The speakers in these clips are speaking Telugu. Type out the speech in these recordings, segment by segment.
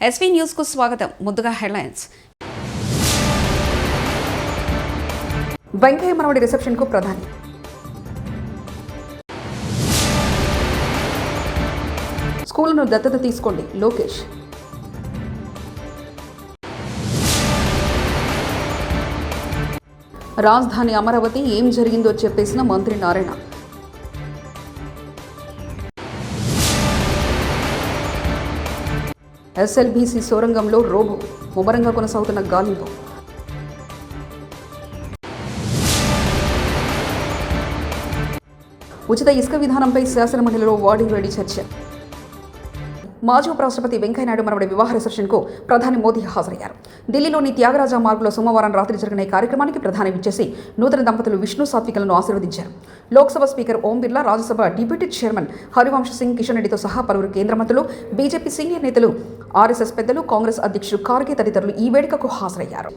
ఎస్వీ న్యూస్ కు స్వాగతం. ముందుగా హెడ్లైన్స్. వెంకయ్య మనవడి రిసెప్షన్ కు ప్రధాని. స్కూలును దత్తత తీసుకోండి లోకేష్. రాజధాని అమరావతి ఏం జరిగిందో చెప్పేసిన మంత్రి నారాయణ. ఎస్ఎల్బీసీ సొరంగంలో రోబో ముమ్మరంగా కొనసాగుతున్న గాలింపు. ఉచిత ఇసుక విధానంపై శాసనమండలిలో వార్డింగ్ రెడీ చర్చ. మాజీ ఉపరాష్ట్రపతి వెంకయ్యనాయుడు మనవడి వివాహ రిసెప్షన్కు ప్రధాని మోదీ హాజరయ్యారు. ఢిల్లీలోని త్యాగరాజ మార్గులో సోమవారం రాత్రి జరిగిన ఈ కార్యక్రమానికి ప్రధాని విచ్చేసి నూతన దంపతులు విష్ణు సాత్వికలను ఆశీర్వదించారు. Lok Sabha speaker Om Birla, Rajya Sabha deputy chairman Harivansh Singh, Kishan రెడ్డితో సహా పలువురు కేంద్ర మంత్రులు, బీజేపీ సీనియర్ నేతలు, ఆర్ఎస్ఎస్ పెద్దలు, కాంగ్రెస్ అధ్యక్షుడు ఖార్గే తదితరులు ఈ వేడుకకు హాజరయ్యారు.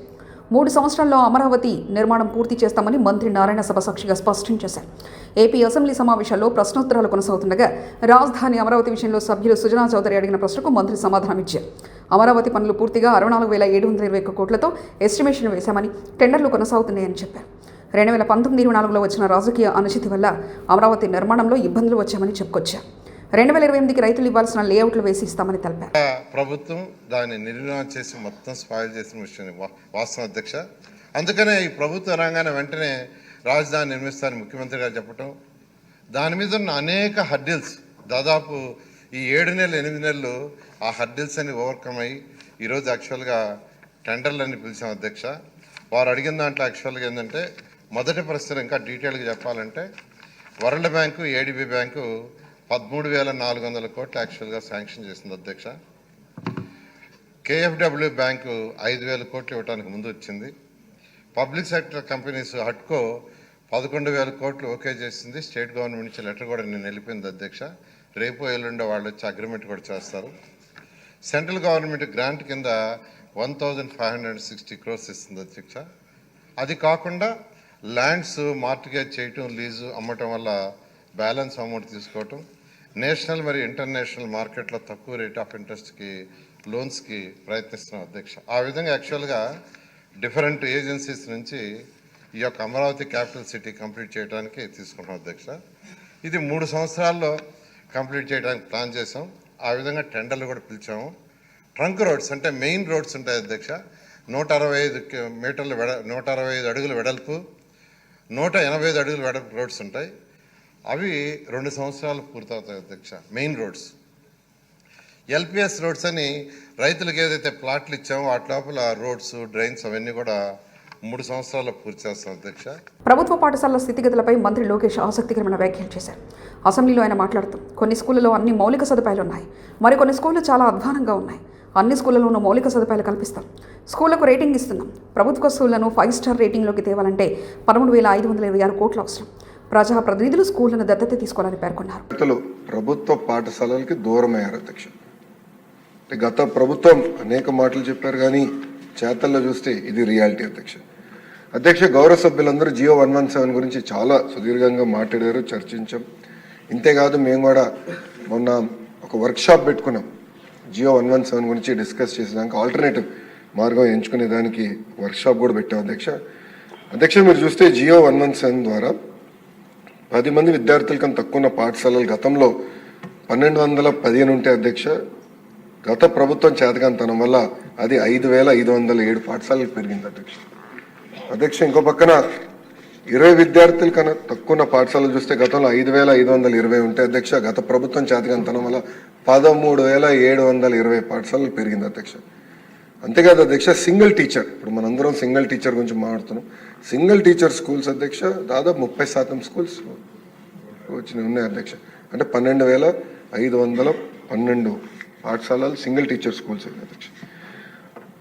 3 సంవత్సరాల్లో అమరావతి నిర్మాణం పూర్తి చేస్తామని మంత్రి నారాయణ సభ సాక్షిగా స్పష్టం చేశారు. ఏపీ అసెంబ్లీ సమావేశాల్లో ప్రశ్నోత్తరాలు కొనసాగుతుండగా రాజధాని అమరావతి విషయంలో సభ్యులు సుజనా చౌదరి అడిగిన ప్రశ్నకు మంత్రి సమాధానమిచ్చారు. అమరావతి పనులు పూర్తిగా 64,721 కోట్లతో ఎస్టిమేషన్ వేశామని, టెండర్లు కొనసాగుతున్నాయని చెప్పారు. 2019-24లో వచ్చిన రాజకీయ అనిశ్చితి వల్ల అమరావతి నిర్మాణంలో ఇబ్బందులు వచ్చామని చెప్పుకొచ్చారు. 2028కి రైతులు ఇవ్వాల్సిన లేఅవుట్లు వేసి ఇస్తామని తెలిపారు. ప్రభుత్వం దాన్ని నిర్మాణం చేసి మొత్తం స్పాయిల్ చేసిన విషయం వాస్తవం అధ్యక్ష. అందుకనే ఈ ప్రభుత్వ రంగాన్ని వెంటనే రాజధాని నిర్మిస్తారని ముఖ్యమంత్రి గారు చెప్పటం, దాని మీద ఉన్న అనేక హర్డిల్స్, దాదాపు ఈ 7 నెలలు 8 నెలలు ఆ హర్డిల్స్ అని ఓవర్కమ్ అయ్యి ఈరోజు యాక్చువల్గా టెండర్లన్నీ పిలిచాం అధ్యక్ష. వారు అడిగిన దాంట్లో యాక్చువల్గా ఏంటంటే, మొదటి ప్రశ్న ఇంకా డీటెయిల్గా చెప్పాలంటే, వరల్డ్ బ్యాంకు, ఏడీబీ బ్యాంకు 13,400 కోట్లు యాక్చువల్గా శాంక్షన్ చేసింది అధ్యక్ష. కేఎఫ్డబ్ల్యూ బ్యాంకు 5,000 కోట్లు ఇవ్వడానికి ముందు వచ్చింది. పబ్లిక్ సెక్టర్ కంపెనీస్ హట్కో 11,000 కోట్లు ఓకే చేసింది. స్టేట్ గవర్నమెంట్ నుంచి లెటర్ కూడా నేను వెళ్ళిపోయింది అధ్యక్ష. రేపు ఎల్లుండే వాళ్ళు వచ్చి అగ్రిమెంట్ కూడా చేస్తారు. సెంట్రల్ గవర్నమెంట్ గ్రాంట్ కింద 1,560 crores ఇస్తుంది అధ్యక్ష. అది కాకుండా ల్యాండ్స్ మార్టిగేజ్ చేయటం, లీజు అమ్మటం వల్ల బ్యాలెన్స్ అమౌంట్ తీసుకోవటం, నేషనల్ మరియు ఇంటర్నేషనల్ మార్కెట్లో తక్కువ రేట్ ఆఫ్ ఇంట్రెస్ట్కి లోన్స్కి ప్రయత్నిస్తున్నాం అధ్యక్ష. ఆ విధంగా యాక్చువల్గా డిఫరెంట్ ఏజెన్సీస్ నుంచి ఈ యొక్క అమరావతి క్యాపిటల్ సిటీ కంప్లీట్ చేయడానికి తీసుకుంటాం అధ్యక్ష. ఇది 3 సంవత్సరాల్లో కంప్లీట్ చేయడానికి ప్లాన్ చేసాం. ఆ విధంగా టెండర్లు కూడా పిలిచాము. ట్రంక్ రోడ్స్ అంటే మెయిన్ రోడ్స్ ఉంటాయి అధ్యక్ష. 165 మీటర్లు 165 అడుగుల వెడల్పు, 185 అడుగుల వెడల్పు రోడ్స్ ఉంటాయి. అవి 2 సంవత్సరాలు పూర్తవుతాయి అధ్యక్ష. Main roads. ఎల్పిఎస్ రోడ్స్ అని రైతులకు ఏదైతే ప్లాట్లు ఇచ్చామో వాటి లోపల రోడ్స్, డ్రైన్స్ అవన్నీ కూడా 3 సంవత్సరాల్లో పూర్తి చేస్తాం అధ్యక్ష. ప్రభుత్వ పాఠశాలల స్థితిగతులపై మంత్రి లోకేష్ ఆసక్తికరమైన వ్యాఖ్యలు చేశారు. అసెంబ్లీలో ఆయన మాట్లాడుతూ, కొన్ని స్కూళ్లలో అన్ని మౌలిక సదుపాయాలు ఉన్నాయి, మరికొన్ని స్కూళ్లు చాలా అధ్వానంగా ఉన్నాయి. అన్ని స్కూళ్లలోనూ మౌలిక సదుపాయాలు కల్పిస్తాం. స్కూళ్లకు రేటింగ్ ఇస్తున్నాం. ప్రభుత్వ స్కూళ్లను 5 స్టార్ రేటింగ్లోకి తేవాలంటే 13,526 కోట్లు అవసరం. ప్రజాప్రతినిధులు స్కూళ్లను దత్తత తీసుకోవాలని పేర్కొన్నారు. ప్రభుత్వ పాఠశాలలకి దూరమయ్యారు అధ్యక్ష. గత ప్రభుత్వం అనేక మాటలు చెప్పారు, కానీ చేతల్లో చూస్తే ఇది రియాలిటీ అధ్యక్ష. గౌరవ సభ్యులందరూ జియో 117 గురించి చాలా సుదీర్ఘంగా మాట్లాడారు, చర్చించాం. ఇంతేకాదు మేము కూడా మొన్న ఒక వర్క్షాప్ పెట్టుకున్నాం. జియో 117 గురించి డిస్కస్ చేసేదానికి ఆల్టర్నేటివ్ మార్గం ఎంచుకునే దానికి వర్క్షాప్ కూడా పెట్టాం అధ్యక్ష. మీరు చూస్తే జియో 117 ద్వారా 10 మంది విద్యార్థుల కన్నా తక్కువ ఉన్న పాఠశాలలు గతంలో 1,215 ఉంటే అధ్యక్ష, గత ప్రభుత్వం చేతకాంతనం వల్ల అది 5,507 పాఠశాలలు పెరిగింది అధ్యక్ష. ఇంకో పక్కన 20 విద్యార్థుల కన్నా తక్కువ ఉన్న పాఠశాలలు చూస్తే గతంలో 5,520 ఉంటే అధ్యక్ష, గత ప్రభుత్వం చేతకాంతనం వల్ల 13,720 పాఠశాలలు పెరిగింది అధ్యక్ష. అంతేకాదు అధ్యక్ష, సింగిల్ టీచర్, ఇప్పుడు మనందరం సింగిల్ టీచర్ గురించి మాట్లాడుతున్నాం. సింగిల్ టీచర్ స్కూల్స్ అధ్యక్ష దాదాపు 30% స్కూల్స్ ఉన్నాయి అధ్యక్ష. అంటే 12,512 పాఠశాలలు సింగిల్ టీచర్ స్కూల్స్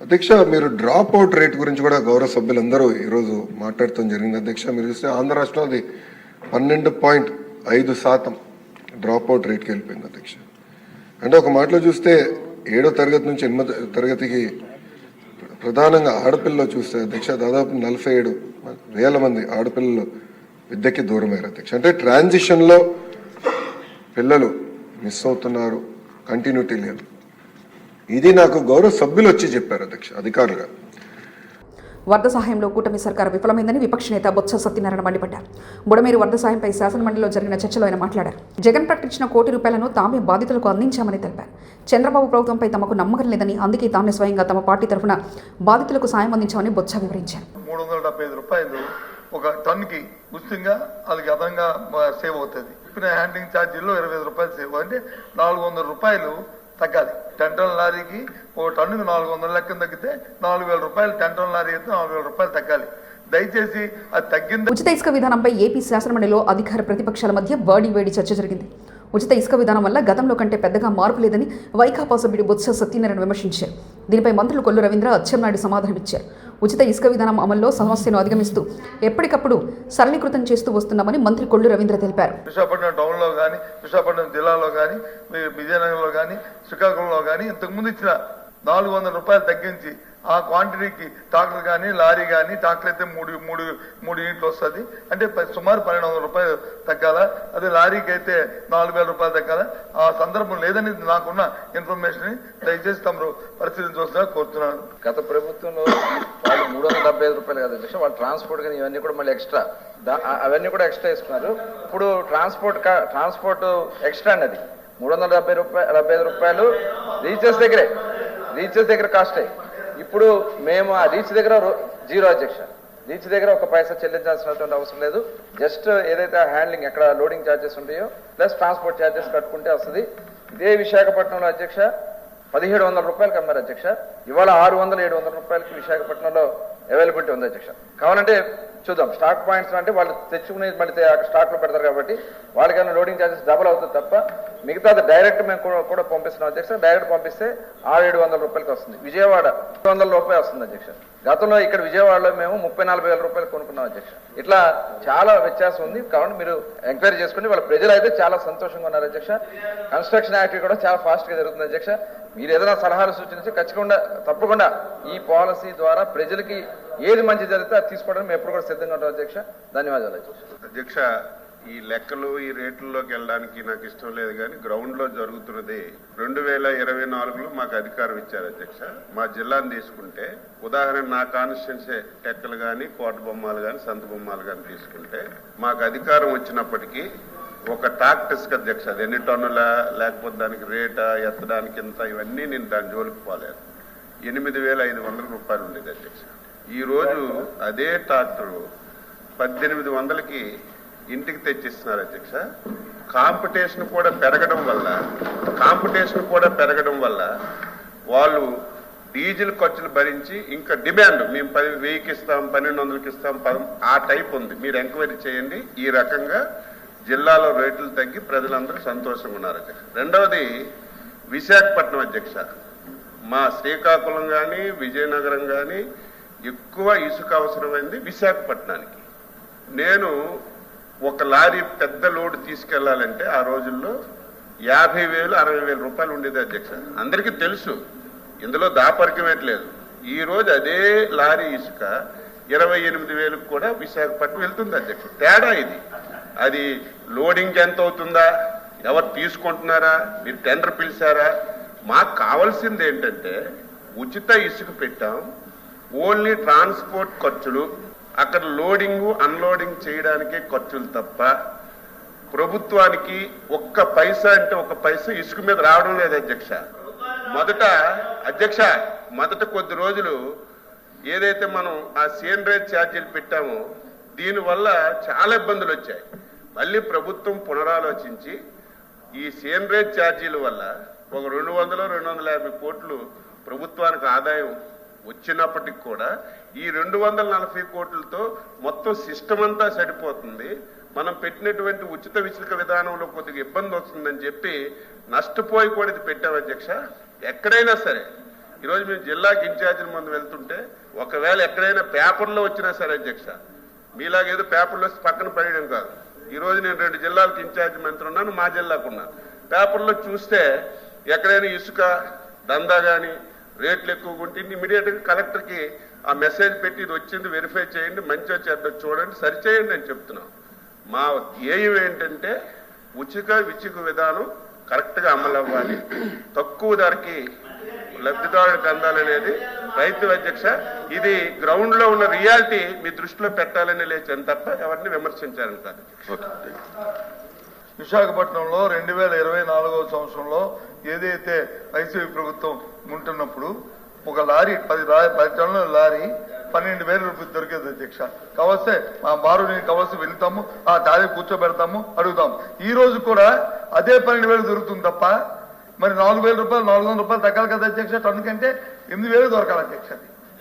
అధ్యక్ష. మీరు డ్రాప్ అవుట్ రేట్ గురించి కూడా గౌరవ సభ్యులందరూ ఈరోజు మాట్లాడటం జరిగింది అధ్యక్ష. మీరు చూస్తే ఆంధ్ర రాష్ట్రంలో అది 12.5% డ్రాప్ అవుట్ రేట్కి వెళ్ళిపోయింది అధ్యక్ష. అంటే ఒక మాటలో చూస్తే 7వ తరగతి నుంచి 8వ తరగతికి ప్రధానంగా ఆడపిల్లలు చూస్తే అధ్యక్ష దాదాపు 47,000 మంది ఆడపిల్లలు విద్యకి దూరమయ్యారు అధ్యక్ష. అంటే ట్రాన్సిషన్లో పిల్లలు మిస్ అవుతున్నారు, కంటిన్యూటీ లేదు. ఇది నాకు గౌరవ సభ్యులు వచ్చి చెప్పారు అధ్యక్ష, అధికారులుగా. వరద సహాయంలో కూటమి సర్కారు విఫలమైందని విపక్ష నేత బొత్స సత్యనారాయణ మండిపడ్డారు. బుడమేరు వరద సాయంపై శాసనమండలిలో జరిగిన చర్చలో ఆయన మాట్లాడారు. జగన్ ప్రకటించిన ₹1,00,00,000 తామే బాధితులకు అందించామని తెలిపారు. చంద్రబాబు ప్రభుత్వంపై తమకు నమ్మకం లేదని, అందుకే తామే స్వయంగా తమ పార్టీ తరఫున బాధితులకు సాయం అందించామని బొత్స వివరించారు. ₹375 ఒక టన్నుకి ఉచితంగా వాళ్ళకి అదనంగా సేవ్ అవుతుంది. ఇప్పుడు హ్యాండ్లింగ్ ఛార్జీల్లో ₹25 సేవ్, అంటే ₹400 తగ్గాలి. 10 టన్నుల లారీకి ఒక టన్నుకి 400 లెక్కన తగ్గితే ₹4,000, 10 టన్నుల లారీ అయితే ₹4,000 తగ్గాలి. దయచేసి అది తగ్గింది. ఉచిత ఇసుక విధానంపై ఏపీ శాసనమండలిలో అధికార ప్రతిపక్షాల మధ్య వేడి చర్చ జరిగింది. ఉచిత ఇసుక విధానం వల్ల గతంలో కంటే పెద్దగా మార్పు లేదని వైకాపా సభ్యుడు బొత్స సత్యనారాయణ విమర్శించారు. దీనిపై మంత్రులు కొల్లు రవీంద్ర, అచ్చెన్నాయుడు సమాధానమిచ్చారు. ఉచిత ఇసుక విధానం అమల్లో సమస్యను అధిగమిస్తూ ఎప్పటికప్పుడు సరళీకృతం చేస్తూ వస్తున్నామని మంత్రి కొల్లు రవీంద్ర తెలిపారు. విశాఖపట్నం టౌన్లో కానీ, విశాఖపట్నం జిల్లాలో కానీ, విజయనగరంలో కానీ, శ్రీకాకుళంలో కానీ ఇంతకుముందు ఇచ్చిన ₹400 తగ్గించి ఆ క్వాంటిటీకి ట్రాక్టర్ కానీ, లారీ కానీ, ట్రాక్టర్ అయితే మూడు యూనిట్లు వస్తుంది, అంటే సుమారు ₹1,200 తగ్గాల. అదే లారీకి అయితే ₹4,000 తగ్గాల. ఆ సందర్భం లేదని నాకున్న ఇన్ఫర్మేషన్ దయచేసి తమరు పరిశీలించవలసిందిగా కోరుతున్నాను. గత ప్రభుత్వంలో వాళ్ళు ₹375 కదా అధ్యక్ష, వాళ్ళు ట్రాన్స్పోర్ట్ కానీ ఇవన్నీ కూడా మళ్ళీ ఎక్స్ట్రా, అవన్నీ కూడా ఎక్స్ట్రా ఇస్తున్నారు. ఇప్పుడు ట్రాన్స్పోర్ట్ ఎక్స్ట్రా అన్నది ₹375 రీచెస్ దగ్గర కాస్ట్. ఇప్పుడు మేము ఆ రీచ్ దగ్గర జీరో అధ్యక్ష, రీచ్ దగ్గర ఒక పైసా చెల్లించాల్సినటువంటి అవసరం లేదు. జస్ట్ ఏదైతే హ్యాండ్లింగ్ ఎక్కడ లోడింగ్ ఛార్జెస్ ఉంటాయో ప్లస్ ట్రాన్స్పోర్ట్ ఛార్జెస్ కట్టుకుంటే వస్తుంది. ఇదే విశాఖపట్నంలో అధ్యక్ష ₹1,700 అమ్మారు అధ్యక్ష. ఇవాళ ₹600-700 విశాఖపట్నంలో అవైలబిలిటీ ఉంది అధ్యక్ష. కావాలంటే చూద్దాం. స్టాక్ పాయింట్స్ అంటే వాళ్ళు తెచ్చుకునే మళ్ళీ స్టాక్ లో పెడతారు కాబట్టి వాళ్ళకైనా లోడింగ్ ఛార్జెస్ డబుల్ అవుతుంది తప్ప మిగతాది డైరెక్ట్ మేము కూడా పంపిస్తున్నాం అధ్యక్ష. డైరెక్ట్ పంపిస్తే ₹600-700 వస్తుంది. విజయవాడ ₹200 వస్తుంది అధ్యక్ష. గతంలో ఇక్కడ విజయవాడలో మేము ₹30,000-40,000 కొనుక్కున్నాం అధ్యక్ష. ఇట్లా చాలా వ్యత్యాసం ఉంది. కాబట్టి మీరు ఎంక్వైరీ చేసుకుని వాళ్ళ ప్రజలు అయితే చాలా సంతోషంగా ఉన్నారు అధ్యక్ష. కన్స్ట్రక్షన్ యాక్టివిటీ కూడా చాలా ఫాస్ట్ గా జరుగుతుంది అధ్యక్ష. మీరు ఏదైనా సలహాలు సూచించి తప్పకుండా ఈ పాలసీ ద్వారా ప్రజలకి ఏది మంచి జరిగితే అది తీసుకోవడానికి మేము ఎప్పుడు కూడా సిద్ధంగా ఉంటాం అధ్యక్ష. ధన్యవాదాలు అధ్యక్ష. ఈ లెక్కలు ఈ రేట్లలోకి వెళ్ళడానికి నాకు ఇష్టం లేదు, కానీ గ్రౌండ్ లో జరుగుతున్నది 2024లో మాకు అధికారం ఇచ్చారు అధ్యక్ష. మా జిల్లాను తీసుకుంటే ఉదాహరణ నా కాన్స్టిట్యున్సీ టెక్కలు కానీ, కోట బొమ్మాలు కానీ, సంత బొమ్మాలు కానీ తీసుకుంటే మాకు అధికారం వచ్చినప్పటికీ ఒక ట్రాక్టర్స్ అధ్యక్ష, అది ఎన్ని టన్నుల, లేకపోతే దానికి రేటా, ఎత్తడానికి ఎంత, ఇవన్నీ నేను దాని జోలికి పోలేదు. ₹8,500 ఉండేది అధ్యక్ష. ఈ రోజు అదే ట్రాక్టరు 1,800కి ఇంటికి తెచ్చిస్తున్నారు అధ్యక్ష. కాంపిటీషన్ కూడా పెరగడం వల్ల వాళ్ళు డీజిల్ ఖర్చులు భరించి ఇంకా డిమాండ్ మేము 1000కి ఇస్తాం, 1,200కి ఇస్తాం, ఆ టైప్ ఉంది. మీరు ఎంక్వైరీ చేయండి. ఈ రకంగా జిల్లాలో రేట్లు తగ్గి ప్రజలందరూ సంతోషంగా ఉన్నారు అధ్యక్ష. రెండవది విశాఖపట్నం అధ్యక్ష. మా శ్రీకాకుళం కానీ, విజయనగరం కానీ ఎక్కువ ఇసుక అవసరమైంది విశాఖపట్నానికి. నేను ఒక లారీ పెద్ద లోడ్ తీసుకెళ్లాలంటే ఆ రోజుల్లో ₹50,000-60,000 ఉండేది అధ్యక్ష. అందరికీ తెలుసు, ఇందులో దాపరికమేట్లేదు. ఈ రోజు అదే లారీ ఇసుక 28,000కు కూడా విశాఖపట్నం వెళ్తుంది అధ్యక్ష. తేడా ఇది. అది లోడింగ్ ఎంత అవుతుందా, ఎవరు తీసుకుంటున్నారా, మీరు టెండర్ పిలిచారా? మాకు కావాల్సింది ఏంటంటే ఉచిత ఇసుక పెట్టాం, ఓన్లీ ట్రాన్స్పోర్ట్ ఖర్చులు, అక్కడ లోడింగ్ అన్లోడింగ్ చేయడానికే ఖర్చులు తప్ప ప్రభుత్వానికి ఒక్క పైసా అంటే ఒక్క పైసా ఇసుక మీద రావడం లేదు అధ్యక్ష. మొదట కొద్ది రోజులు ఏదైతే మనం ఆ సేంద్రీయ ఛార్జీలు పెట్టామో దీనివల్ల చాలా ఇబ్బందులు వచ్చాయి. మళ్ళీ ప్రభుత్వం పునరాలోచించి ఈ సేంద్రీయ ఛార్జీల వల్ల ఒక 200-250 కోట్లు ప్రభుత్వానికి ఆదాయం వచ్చినప్పటికి కూడా ఈ 240 కోట్లతో మొత్తం సిస్టమ్ అంతా సరిపోతుంది. మనం పెట్టినటువంటి ఉచిత ఇసుక విధానంలో కొద్దిగా ఇబ్బంది వస్తుందని చెప్పి నష్టపోయి కూడా ఇది పెట్టాం అధ్యక్ష. ఎక్కడైనా సరే ఈరోజు మేము జిల్లాకి ఇన్ఛార్జీల ముందు వెళ్తుంటే ఒకవేళ ఎక్కడైనా పేపర్లో వచ్చినా సరే అధ్యక్ష, మీలాగేదో పేపర్లో పక్కన పడేయడం కాదు. ఈరోజు నేను 2 జిల్లాలకు ఇన్ఛార్జి మంత్రి ఉన్నాను, మా జిల్లాకు ఉన్నాను. పేపర్లో చూస్తే ఎక్కడైనా ఇసుక దందా కానీ రేట్లు ఎక్కువగా ఉంటే ఇమీడియట్గా కలెక్టర్కి ఆ మెసేజ్ పెట్టి ఇది వచ్చింది వెరిఫై చేయండి, మంచి వచ్చేద్దాం చూడండి, సరిచేయండి అని చెప్తున్నాం. మా ధ్యేయం ఏంటంటే ఉచిత విధానం కరెక్ట్గా అమలు అవ్వాలి. తక్కువ ధరకి లబ్ధిదారుడికి అందాలనేది రైతు అధ్యక్ష. ఇది గ్రౌండ్ లో ఉన్న రియాలిటీ మీ దృష్టిలో పెట్టాలని లేచాను తప్ప ఎవరిని విమర్శించాలని కాదు. విశాఖపట్నంలో 2024వ సంవత్సరంలో ఏదైతే వైసీపీ ప్రభుత్వం ఉంటున్నప్పుడు ఒక లారీ 10 టన్నుల లారీ 12,000 రూపాయలు దొరికేది అధ్యక్ష. కావస్తే మా బారుని కావలసి వెళ్తాము, ఆ టారీ కూర్చోబెడతాము, అడుగుతాము. ఈ రోజు కూడా అదే 12,000 దొరుకుతుంది తప్ప మరి 4,000 రూపాయలు 400 రూపాయలు తగ్గాలి కదా అధ్యక్ష. టన్ను కంటే 8,000 దొరకాలి అధ్యక్ష.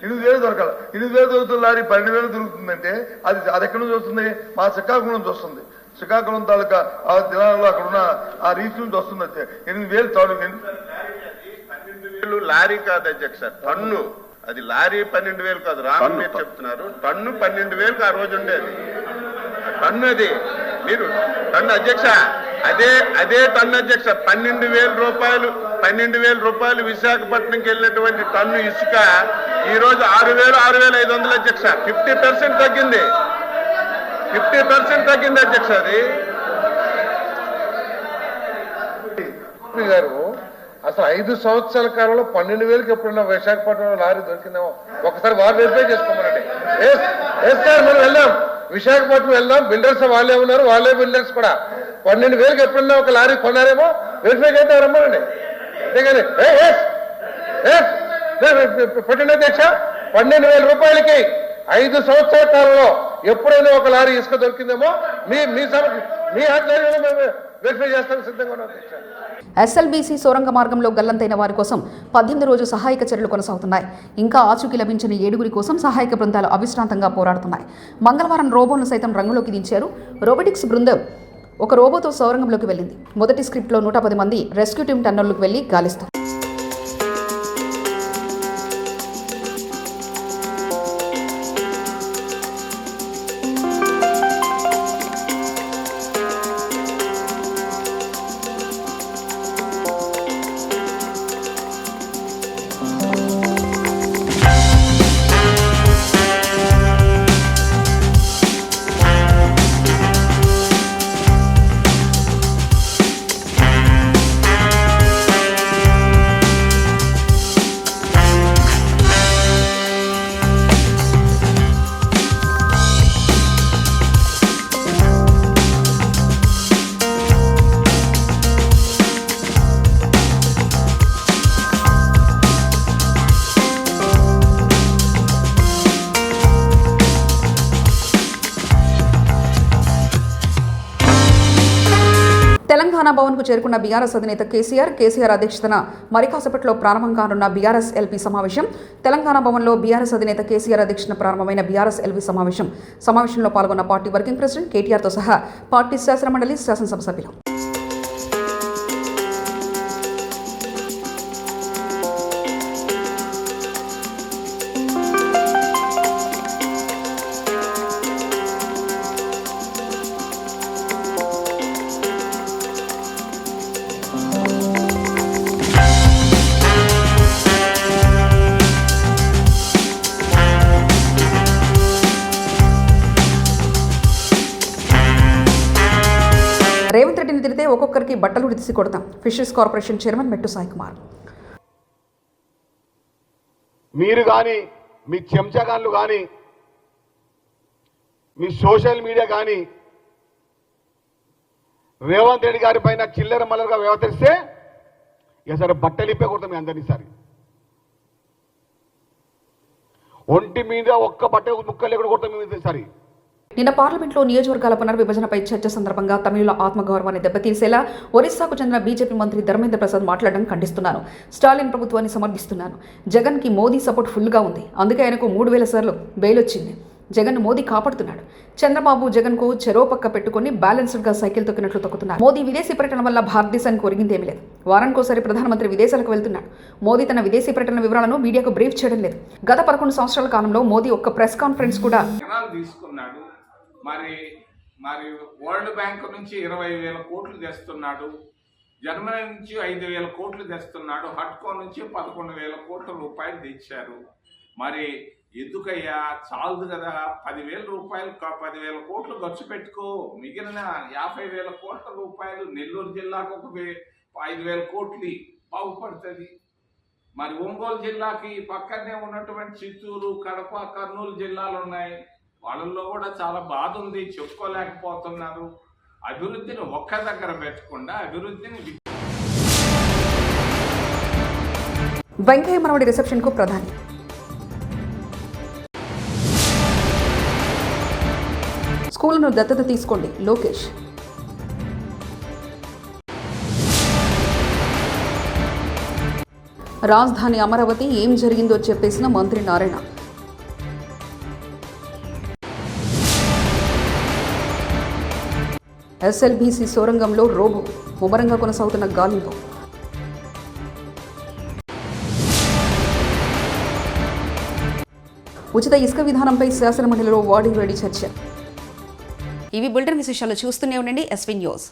8,000 దొరకాలి. 8,000 దొరుకుతుంది లారీ 12,000 దొరుకుతుందంటే అది ఎక్కడి నుంచి వస్తుంది? మా శ్రీకాకుళం నుంచి వస్తుంది. శ్రీకాకుళం తాలూకా ఆ జిల్లాలో అక్కడ ఉన్న ఆ రీచ్ నుంచి వస్తుంది. 8,000 12,000 లారీ కాదు అధ్యక్ష, టన్ను. అది లారీ 12,000 కాదు, రామ్ మీరు చెప్తున్నారు. టన్ను 12,000 ఆ రోజు ఉండేది టన్ను. అది మీరు టన్ను అధ్యక్ష, అదే టన్ను అధ్యక్ష. 12,000 రూపాయలు విశాఖపట్నంకి వెళ్ళినటువంటి టన్ను ఇసుక ఈ రోజు 6,500 అధ్యక్ష. 50% తగ్గింది. 50% తగ్గింది అధ్యక్ష. అది గారు అసలు 5 సంవత్సరాల కాలంలో 12,000కి ఎప్పుడున్నా విశాఖపట్నంలో లారీ దొరికిందేమో ఒకసారి వారు వెరిఫై చేసుకోమనండి. సార్ మనం వెళ్దాం, విశాఖపట్నం వెళ్దాం. బిల్డర్స్ వాళ్ళే ఉన్నారు, వాళ్ళే బిల్డర్స్ కూడా 12,000కి ఎప్పుడున్నా ఒక లారీ కొన్నారేమో వెరిఫై చేద్దాం రమ్మనండి. అంతేగాని పెట్టండి అధ్యక్ష. 12,000 రూపాయలకి 5 సంవత్సరాల కాలంలో ఎప్పుడైనా ఒక లారీ ఇసుక దొరికిందేమో మీ ఆధ్వర్యంలో మేము వెరిఫై చేస్తాం, సిద్ధంగా ఉన్నాం అధ్యక్ష. ఎస్ఎల్బీసీ సొరంగ మార్గంలో గల్లంతైన వారి కోసం 18 రోజు సహాయక చర్యలు కొనసాగుతున్నాయి. ఇంకా ఆచూకీ లభించిన 7 కోసం సహాయక బృందాలు అవిశ్రాంతంగా పోరాడుతున్నాయి. మంగళవారం రోబోను సైతం రంగులోకి దించారు. రోబోటిక్స్ బృందం ఒక రోబోతో సొరంగంలోకి వెళ్ళింది. మొదటి స్క్రిప్ట్లో 110 మంది రెస్క్యూ టీం టన్నర్లకు వెళ్లి గాలిస్తారు. తెలంగాణ భవన్కు చేరుకున్న బీఆర్ఎస్ అధినేత కేసీఆర్ అధ్యక్షతన మరి కాసేపట్లో ప్రారంభం కానున్న బీఆర్ఎస్ ఎల్పీ సమావేశం. తెలంగాణ భవన్లో బీఆర్ఎస్ అధినేత కేసీఆర్ అధ్యక్షతన ప్రారంభమైన బీఆర్ఎస్ ఎల్పీ సమావేశంలో పాల్గొన్న పార్టీ వర్కింగ్ ప్రెసిడెంట్ కేటీఆర్తో సహా పార్టీ శాసనమండలి శాసనసభ సభ్యులు. రేవంత్ రెడ్డిని తిరిగితే ఒక్కొక్కరికి బట్టలు ఉడిసి కొడతాం. ఫిషరీస్ కార్పొరేషన్ చైర్మన్ మెట్టు సాయి కుమార్. మీరు కానీ మీ చెంచగాళ్ళు కానీ మీ సోషల్ మీడియా కానీ రేవంత్ రెడ్డి గారి పైన చిల్లర మల్లరగా వ్యవహరిస్తే ఇక సరే బట్టలు ఇప్పే కొడతాం మీ అందరినీ. సరే ఒంటి మీద ఒక్క బట్ట ముక్కలు ఎక్కడ కొడతాం సరే. నిన్న పార్లమెంట్లో నియోజకవర్గాల పునర్విభజనపై చర్చ సందర్భంగా తమిళుల ఆత్మగౌరవాన్ని దెబ్బతీసేలా ఒరిస్సాకు చెందిన బీజేపీ మంత్రి ధర్మేంద్ర ప్రసాద్ మాట్లాడడం ఖండిస్తున్నాను. స్టాలిన్ ప్రభుత్వాన్ని సమర్థిస్తున్నాను. జగన్కి మోదీ సపోర్ట్ ఫుల్గా ఉంది. అందుకే ఆయనకు 3,000 సార్లు బెయిల్ వచ్చింది. జగన్ మోదీ కాపాడుతున్నాడు. చంద్రబాబు జగన్కు చెరోపక్క పెట్టుకుని బ్యాలెన్స్డ్గా సైకిల్ తొక్కినట్లు తొక్కుతున్నారు. మోదీ విదేశీ పర్యటన వల్ల భారతదేశానికి ఒరిగిందేమీ లేదు. వారానికోసారి ప్రధానమంత్రి విదేశాలకు వెళ్తున్నాడు. మోదీ తన విదేశీ పర్యటన వివరాలను మీడియాకు బ్రీఫ్ చేయడం లేదు. గత 11 సంవత్సరాల కాలంలో మోదీ ఒక్క ప్రెస్ కాన్ఫరెన్స్ కూడా తీసుకున్నాడు. మరి వరల్డ్ బ్యాంక్ నుంచి 20,000 కోట్లు తెస్తున్నాడు. జర్మనీ నుంచి 5,000 కోట్లు తెస్తున్నాడు. హట్కో నుంచి 11,000 కోట్ల రూపాయలు తెచ్చారు. మరి ఎందుకయ్యా చాలదు కదా, 10,000 రూపాయలు 10,000 కోట్లు ఖర్చు పెట్టుకో. మిగిలిన 50,000 కోట్ల రూపాయలు నెల్లూరు జిల్లాకు ఒక 5,000 కోట్లు బాగుపడుతుంది. మరి ఒంగోలు జిల్లాకి పక్కనే ఉన్నటువంటి చిత్తూరు, కడప, కర్నూలు జిల్లాలు ఉన్నాయి. వాళ్ళల్లో కూడా చాలా బాధ ఉంది, చెప్పుకోలేకపోతున్నారు. అభివృద్ధిని ఒక్క దగ్గర పెట్టకుండా అభివృద్ధిని వెంకయ్య మనవడి రిసెప్షన్కు ప్రధాని. స్కూళ్లను దత్తత తీసుకోండి లోకేష్. రాజధాని అమరావతి ఏం జరిగిందో చెప్పేసిన మంత్రి నారాయణ. ఎస్ఎల్బీసీ సొరంగంలో రోబో ముమ్మరంగా కొనసాగుతున్న గాలింపు. ఉచిత ఇసుక విధానంపై శాసనమండలిలో వాడి వేడి చర్చ. ఇవి బులెటిన్ విశేషాలు. చూస్తూనే ఉండండి ఎస్వీ న్యూస్.